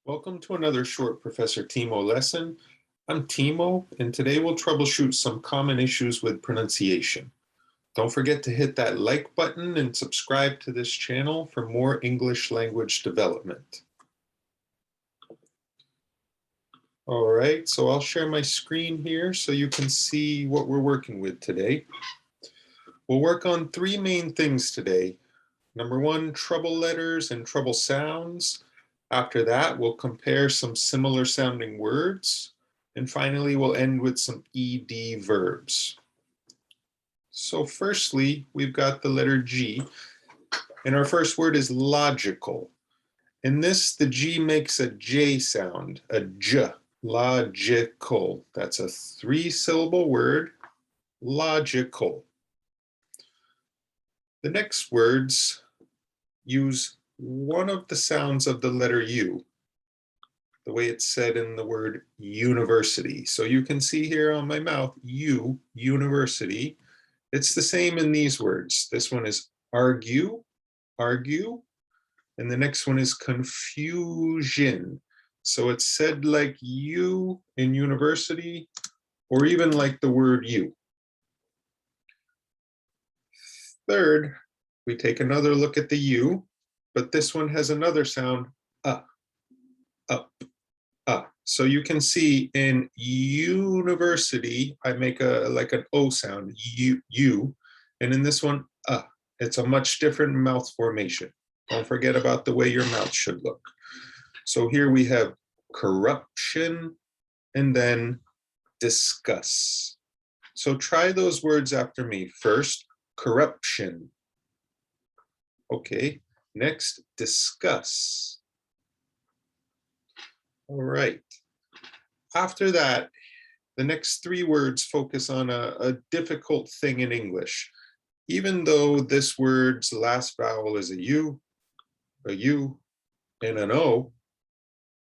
Welcome to another short Professor Timo lesson. I'm Timo, and today we'll troubleshoot some common issues with pronunciation. Don't forget to hit that like button and subscribe to this channel for more English language development. All right, so I'll share my screen here so you can see what we're working with today. We'll work on three main things today. Number one, trouble letters and trouble sounds. After that, we'll compare some similar sounding words. And finally, we'll end with some ED verbs. So firstly, we've got the letter G. And our first word is logical. In this, the G makes a J sound, a J, logical. That's a three-syllable word, logical. The next words use one of the sounds of the letter U, the way it's said in the word university. So you can see here on my mouth, U, university. It's the same in these words. This one is argue, argue, and the next one is confusion. So it's said like U in university, or even like the word you. Third, we take another look at the U, but this one has another sound, up. So you can see in university, I make like an O sound, U, and in this one, it's a much different mouth formation. Don't forget about the way your mouth should look. So here we have corruption and then discuss. So try those words after me. First, corruption. Okay, next, discuss. All right. After that, the next three words focus on a difficult thing in English. Even though this word's last vowel is a U, and an O,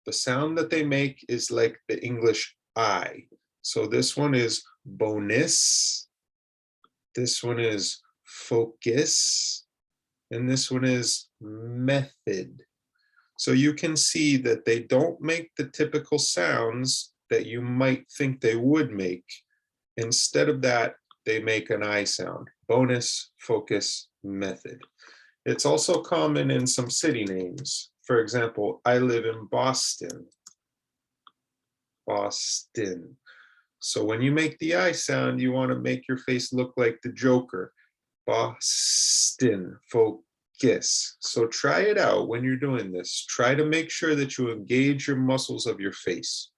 the sound that they make is like the English I. So this one is bonus, this one is focus, and this one is method. So you can see that they don't make the typical sounds that you might think they would make. Instead of that, they make an I sound, bonus, focus, method. It's also common in some city names. For example, I live in Boston. Boston. So when you make the I sound, you want to make your face look like the Joker. Boston, focus. So try it out when you're doing this. Try to make sure that you engage your muscles of your face.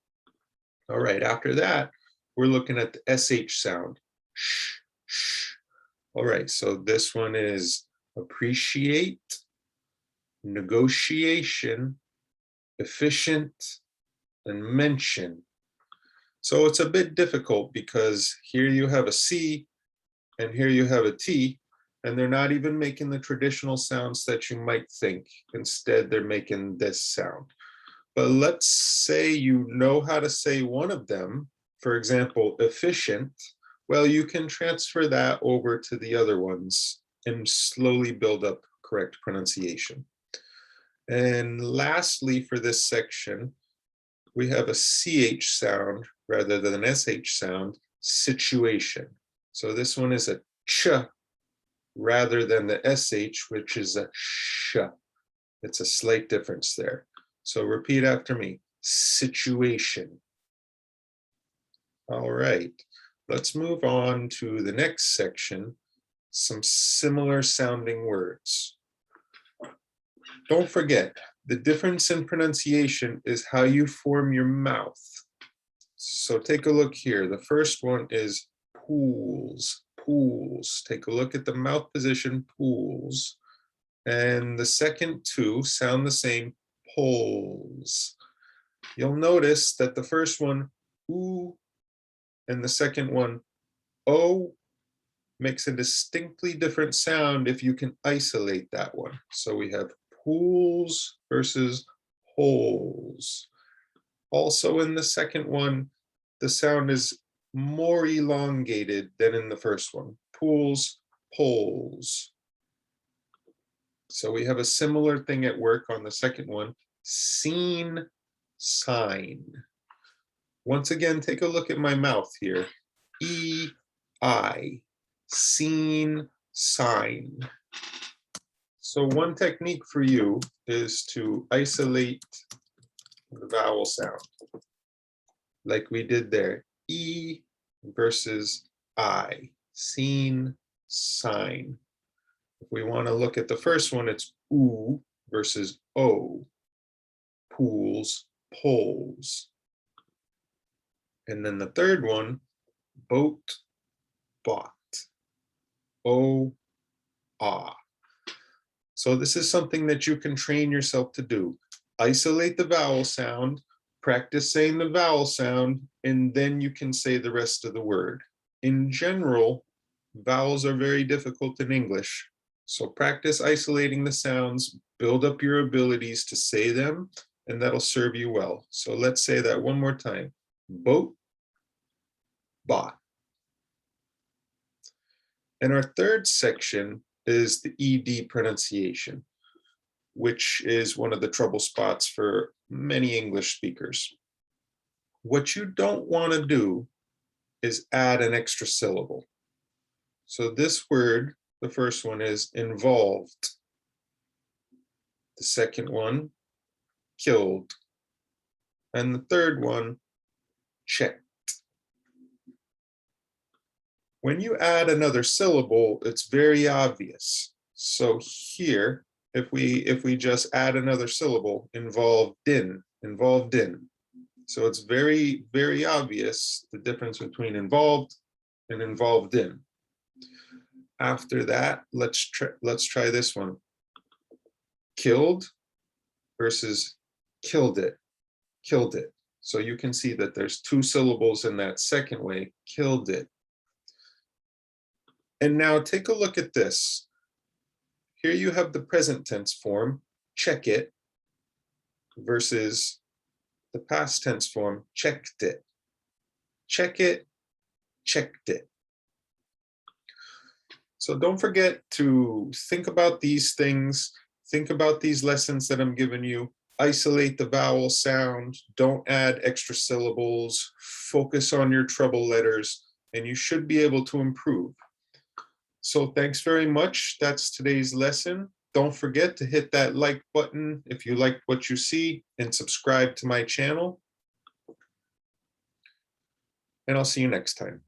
All right, after that, we're looking at the SH sound. Shh, shh. All right, so this one is appreciate, negotiation, efficient, and mention. So it's a bit difficult because here you have a C and here you have a T, and they're not even making the traditional sounds that you might think. Instead, they're making this sound. But let's say you know how to say one of them, for example, efficient. Well, you can transfer that over to the other ones and slowly build up correct pronunciation. And lastly, for this section, we have a CH sound rather than an SH sound, situation. So this one is a ch rather than the SH, which is a sh. It's a slight difference there. So repeat after me, situation. All right, let's move on to the next section, some similar sounding words. Don't forget, the difference in pronunciation is how you form your mouth. So take a look here. The first one is pools, pools. Take a look at the mouth position, pools. And the second two sound the same, poles. You'll notice that the first one, ooh, and the second one, oh, makes a distinctly different sound if you can isolate that one. So we have pools versus holes. Also in the second one, the sound is more elongated than in the first one. Pools, poles. So we have a similar thing at work on the second one. Seen, sign. Once again, take a look at my mouth here. E, I, seen, sign. So one technique for you is to isolate the vowel sound, like we did there. E versus I, seen, sign. If we want to look at the first one, it's oo versus o, pools, poles. And then the third one, boat, bought, o, ah. So this is something that you can train yourself to do. Isolate the vowel sound, practice saying the vowel sound, and then you can say the rest of the word. In general, vowels are very difficult in English. So practice isolating the sounds, build up your abilities to say them, and that'll serve you well. So let's say that one more time. Boat, bought. And our third section is the ED pronunciation, which is one of the trouble spots for many English speakers. What you don't want to do is add an extra syllable. So this word, the first one is involved. The second one, killed. And the third one, checked. When you add another syllable, it's very obvious. So here, if we just add another syllable, involved in. So it's very, very obvious the difference between involved and involved in. After that, let's try this one. Killed versus killed it. So you can see that there's two syllables in that second way, killed it. And now take a look at this. Here you have the present tense form, check it, versus the past tense form, checked it. Check it, checked it. So don't forget to think about these things, think about these lessons that I'm giving you, isolate the vowel sound, don't add extra syllables, focus on your treble letters, and you should be able to improve. So thanks very much. That's today's lesson. Don't forget to hit that like button if you like what you see and subscribe to my channel. And I'll see you next time.